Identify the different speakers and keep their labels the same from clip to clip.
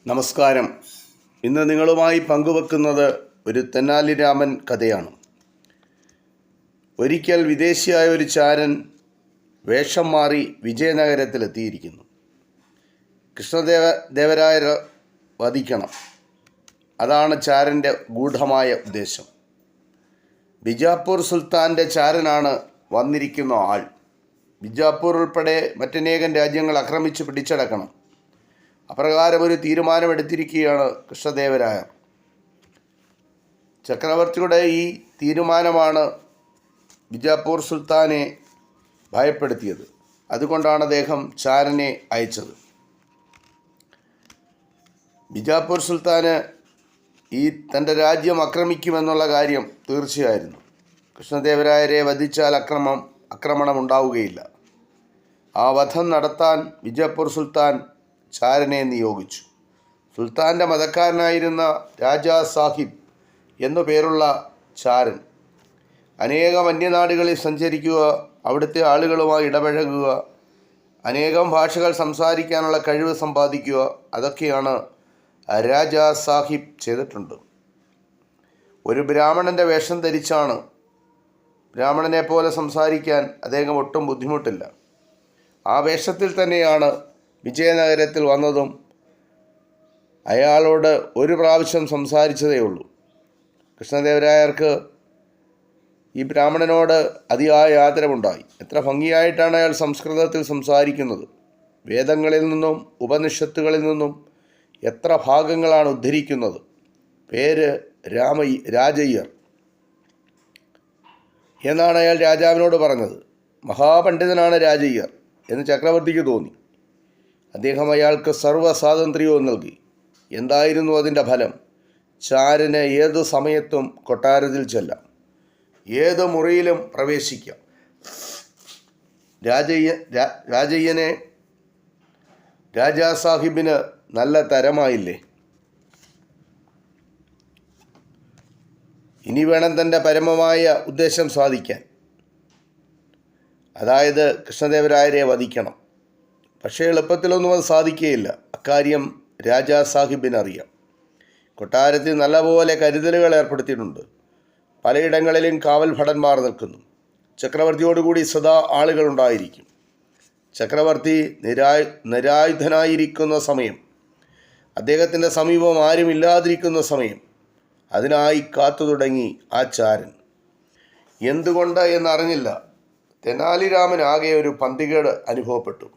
Speaker 1: നമസ്കാരം. ഇന്ന് നിങ്ങളുമായി പങ്കുവെക്കുന്നത് ഒരു തെന്നാലി രാമൻ കഥയാണ്. ഒരിക്കൽ വിദേശിയായ ഒരു ചാരൻ വേഷം മാറി വിജയനഗരത്തിലെത്തിയിരിക്കുന്നു. കൃഷ്ണദേവരായർ വധിക്കണം. അതാണ് ചാരൻ്റെ ഗൂഢമായ ഉദ്ദേശം. ബിജാപ്പൂർ സുൽത്താൻ്റെ ചാരനാണ് വന്നിരിക്കുന്ന ആൾ. ബിജാപ്പൂർ ഉൾപ്പെടെ മറ്റനേകം രാജ്യങ്ങൾ ആക്രമിച്ച് പിടിച്ചടക്കണം. അപ്രകാരം ഒരു തീരുമാനമെടുത്തിരിക്കുകയാണ് കൃഷ്ണദേവരായർ. ചക്രവർത്തിയുടെ ഈ തീരുമാനമാണ് ബിജാപ്പൂർ സുൽത്താനെ ഭയപ്പെടുത്തിയത്. അതുകൊണ്ടാണ് അദ്ദേഹം ചാരനെ അയച്ചത്. ബിജാപ്പൂർ സുൽത്താന് ഈ തൻ്റെ രാജ്യം ആക്രമിക്കുമെന്നുള്ള കാര്യം തീർച്ചയായിരുന്നു. കൃഷ്ണദേവരായരെ വധിച്ചാൽ ആക്രമണം ഉണ്ടാവുകയില്ല. ആ വധം നടത്താൻ ബിജാപ്പൂർ സുൽത്താൻ ചാരനെ നിയോഗിച്ചു. സുൽത്താൻ്റെ മതക്കാരനായിരുന്ന രാജാ സാഹിബ് എന്നു പേരുള്ള ചാരൻ അനേകം അന്യനാടുകളിൽ സഞ്ചരിക്കുക, അവിടുത്തെ ആളുകളുമായി ഇടപഴകുക, അനേകം ഭാഷകൾ സംസാരിക്കാനുള്ള കഴിവ് സമ്പാദിക്കുക, അതൊക്കെയാണ് രാജാ സാഹിബ് ചെയ്തിട്ടുണ്ട്. ഒരു ബ്രാഹ്മണൻ്റെ വേഷം ധരിച്ചാണ്. ബ്രാഹ്മണനെ പോലെ സംസാരിക്കാൻ അദ്ദേഹം ഒട്ടും ബുദ്ധിമുട്ടില്ല. ആ വേഷത്തിൽ തന്നെയാണ് വിജയനഗരത്തിൽ വന്നതും അയാളോട് ഒരു പ്രാവശ്യം സംസാരിച്ചതേ ഉള്ളൂ. കൃഷ്ണദേവരായർക്ക് ഈ ബ്രാഹ്മണനോട് അതിയായ ആദരവുണ്ടായി. എത്ര ഭംഗിയായിട്ടാണ് അയാൾ സംസ്കൃതത്തിൽ സംസാരിക്കുന്നത്. വേദങ്ങളിൽ നിന്നും ഉപനിഷത്തുകളിൽ നിന്നും എത്ര ഭാഗങ്ങളാണ് ഉദ്ധരിക്കുന്നത്. പേര് രാജയ്യർ എന്നാണ് അയാൾ രാജാവിനോട് പറഞ്ഞത്. മഹാപണ്ഡിതനാണ് രാജയ്യർ എന്ന് ചക്രവർത്തിക്ക് തോന്നി. അദ്ദേഹം അയാൾക്ക് സർവ്വ സ്വാതന്ത്ര്യവും നൽകി. എന്തായിരുന്നു അതിൻ്റെ ഫലം? ചാരന് ഏതു സമയത്തും കൊട്ടാരത്തിൽ ചെല്ലാം, ഏത് മുറിയിലും പ്രവേശിക്കാം. രാജയ്യനെ രാജാ സാഹിബിന് നല്ല തരമായില്ലേ? ഇനി വേണം തൻ്റെ പരമമായ ഉദ്ദേശം സാധിക്കാൻ, അതായത് കൃഷ്ണദേവരായരെ വധിക്കണം. പക്ഷേ എളുപ്പത്തിലൊന്നും അത് സാധിക്കുകയില്ല. അക്കാര്യം രാജാ സാഹിബിനറിയാം. കൊട്ടാരത്തിൽ നല്ലപോലെ കരുതലുകൾ ഏർപ്പെടുത്തിയിട്ടുണ്ട്. പലയിടങ്ങളിലും കാവൽ ഭടന്മാർ നിൽക്കുന്നു. ചക്രവർത്തിയോടുകൂടി സദാ ആളുകളുണ്ടായിരിക്കും. ചക്രവർത്തി നിരായുധനായിരിക്കുന്ന സമയം, അദ്ദേഹത്തിൻ്റെ സമീപം ആരുമില്ലാതിരിക്കുന്ന സമയം, അതിനായി കാത്തു തുടങ്ങി ആ ചാരൻ. എന്തുകൊണ്ട് എന്നറിഞ്ഞില്ല. തെനാലി രാമൻ ആകെ ഒരു പന്തികേട് അനുഭവപ്പെട്ടു.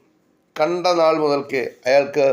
Speaker 1: കണ്ട നാൾ മുതൽക്ക് അയാൾക്ക്